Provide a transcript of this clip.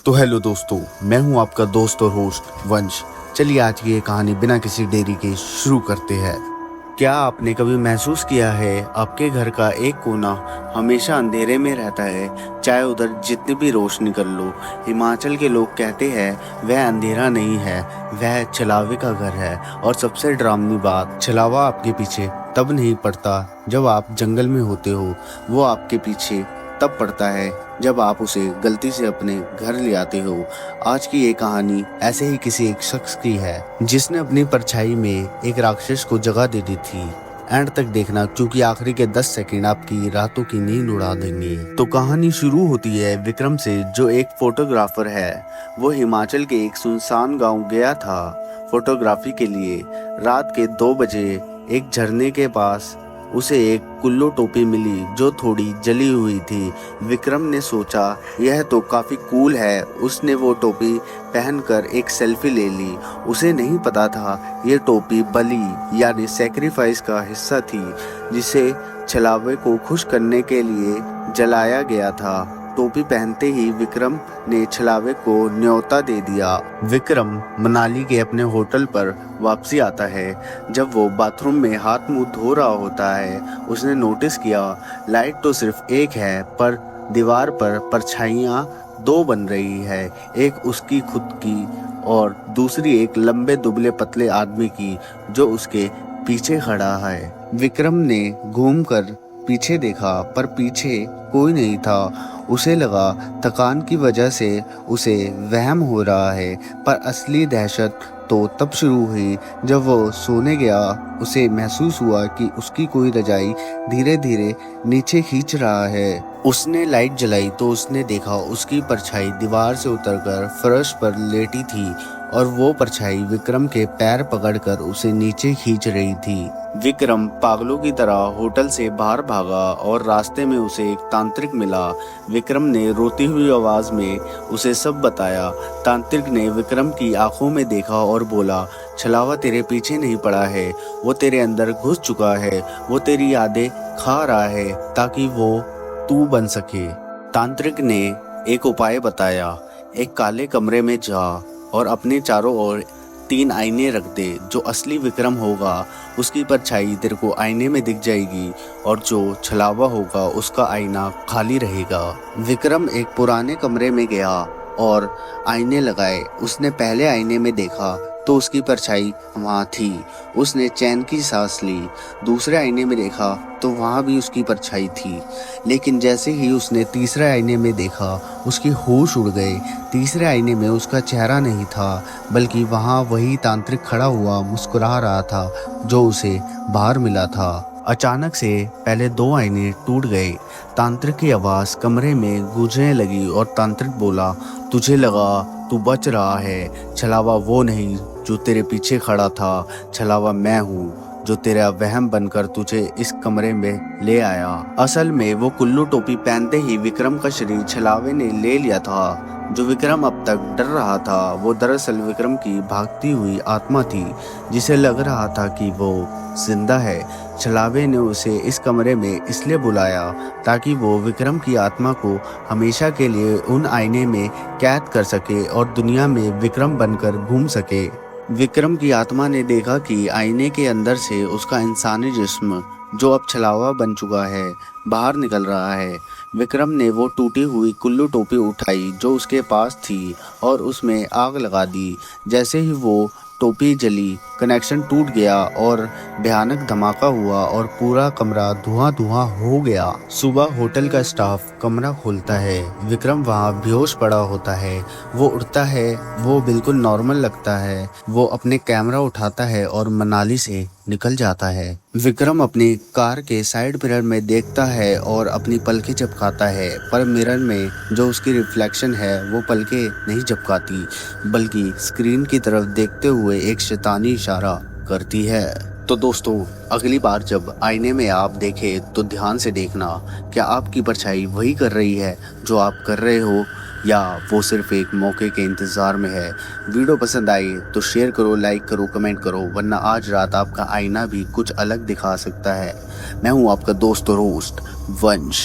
तो हेलो दोस्तों, मैं हूं आपका दोस्त और होस्ट वंश। चलिए आज की ये कहानी बिना किसी देरी के शुरू करते हैं। क्या आपने कभी महसूस किया है आपके घर का एक कोना हमेशा अंधेरे में रहता है, चाहे उधर जितनी भी रोशनी कर लो। हिमाचल के लोग कहते हैं वह अंधेरा नहीं है, वह छलावे का घर है। और सबसे डरावनी बात, छलावा आपके पीछे तब नहीं पड़ता जब आप जंगल में होते हो, वो आपके पीछे तब पड़ता है जब आप उसे गलती से अपने घर ले आते हो। आज की ये कहानी ऐसे ही किसी एक शख्स की है जिसने अपनी परछाई में एक राक्षस को जगह दे दी थी। एंड तक देखना, क्योंकि आखिरी के 10 सेकंड आपकी रातों की नींद उड़ा देंगे। तो कहानी शुरू होती है विक्रम से, जो एक फोटोग्राफर है। वो हिमाचल के एक सुनसान गांव गया था फोटोग्राफी के लिए। रात के 2 बजे एक झरने के पास उसे एक कुल्लू टोपी मिली जो थोड़ी जली हुई थी। विक्रम ने सोचा यह तो काफ़ी कूल है। उसने वो टोपी पहनकर एक सेल्फी ले ली। उसे नहीं पता था ये टोपी बलि यानी सैक्रिफाइस का हिस्सा थी, जिसे छलावे को खुश करने के लिए जलाया गया था। टोपी पहनते ही विक्रम ने छलावे को न्योता दे दिया। विक्रम मनाली के अपने होटल पर वापसी आता है। जब वो बाथरूम में हाथ मुंह धो रहा होता है, उसने नोटिस किया लाइट तो सिर्फ एक है, पर दीवार पर परछाइयाँ 2 बन रही है। एक उसकी खुद की और दूसरी एक लंबे दुबले पतले आदमी की जो उसके पीछे खड़ा है। विक्रम ने घूमकर पीछे देखा, पर पीछे कोई नहीं था। उसे लगा थकान की वजह से उसे वहम हो रहा है, पर असली दहशत तो तब शुरू हुई जब वो सोने गया। उसे महसूस हुआ कि उसकी कोई रजाई धीरे धीरे नीचे खींच रहा है। उसने लाइट जलाई तो उसने देखा उसकी परछाई दीवार से उतरकर फर्श पर लेटी थी, और वो परछाई विक्रम के पैर पकड़कर उसे नीचे खींच रही थी। विक्रम पागलों की तरह होटल से बाहर भागा और रास्ते में उसे एक तांत्रिक मिला। विक्रम ने रोती हुई आवाज में उसे सब बताया। तांत्रिक ने विक्रम की आंखों में देखा और बोला, छलावा तेरे पीछे नहीं पड़ा है, वो तेरे अंदर घुस चुका है। वो तेरी यादें खा रहा है ताकि वो तू बन सके। तांत्रिक ने एक उपाय बताया, एक काले कमरे में जा और अपने चारों ओर 3 आईने रख दे। जो असली विक्रम होगा उसकी परछाई तेरे को आईने में दिख जाएगी, और जो छलावा होगा उसका आईना खाली रहेगा। विक्रम एक पुराने कमरे में गया और आईने लगाए। उसने पहले आईने में देखा तो उसकी परछाई वहाँ थी। उसने चैन की सांस ली। दूसरे आईने में देखा तो वहाँ भी उसकी परछाई थी, लेकिन जैसे ही उसने तीसरे आईने में देखा उसके होश उड़ गए। तीसरे आईने में उसका चेहरा नहीं था, बल्कि वहाँ वही तांत्रिक खड़ा हुआ मुस्कुरा रहा था जो उसे बाहर मिला था। अचानक से पहले 2 आईने टूट गए। तांत्रिक की आवाज़ कमरे में गूंजने लगी और तांत्रिक बोला, तुझे लगा तू बच रहा है, छलावा वो नहीं जो तेरे पीछे खड़ा था, छलावा मैं हूँ जो तेरा वहम बनकर तुझे इस कमरे में ले आया। असल में वो कुल्लू टोपी पहनते ही विक्रम का शरीर छलावे ने ले लिया था। जो विक्रम अब तक डर रहा था वो दरअसल विक्रम की भागती हुई आत्मा थी, जिसे लग रहा था कि वो जिंदा है। छलावे ने उसे इस कमरे में इसलिए बुलाया ताकि वो विक्रम की आत्मा को हमेशा के लिए उन आईने में कैद कर सके और दुनिया में विक्रम बनकर घूम सके। विक्रम की आत्मा ने देखा कि आईने के अंदर से उसका इंसानी जिस्म, जो अब छलावा बन चुका है, बाहर निकल रहा है। विक्रम ने वो टूटी हुई कुल्लू टोपी उठाई जो उसके पास थी और उसमें आग लगा दी। जैसे ही वो टोपी जली, कनेक्शन टूट गया और भयानक धमाका हुआ और पूरा कमरा धुआं धुआं हो गया। सुबह होटल का स्टाफ कमरा खोलता है। विक्रम वहाँ बेहोश पड़ा होता है। वो उठता है, वो बिल्कुल नॉर्मल लगता है। वो अपने कैमरा उठाता है और मनाली से निकल जाता है। विक्रम अपनी कार के साइड मिरर में देखता है और अपनी पलकें झपकाता है, पर मिरर में जो उसकी रिफ्लेक्शन है वो पलकें नहीं झपकाती, बल्कि स्क्रीन की तरफ देखते हुए एक शैतानी इशारा करती है। तो दोस्तों, अगली बार जब आईने में आप देखें तो ध्यान से देखना, क्या आपकी परछाई वही कर रही है जो आप कर रहे हो, या वो सिर्फ एक मौके के इंतज़ार में है। वीडियो पसंद आए तो शेयर करो, लाइक करो, कमेंट करो, वरना आज रात आपका आईना भी कुछ अलग दिखा सकता है। मैं हूँ आपका दोस्त और होस्ट वंश।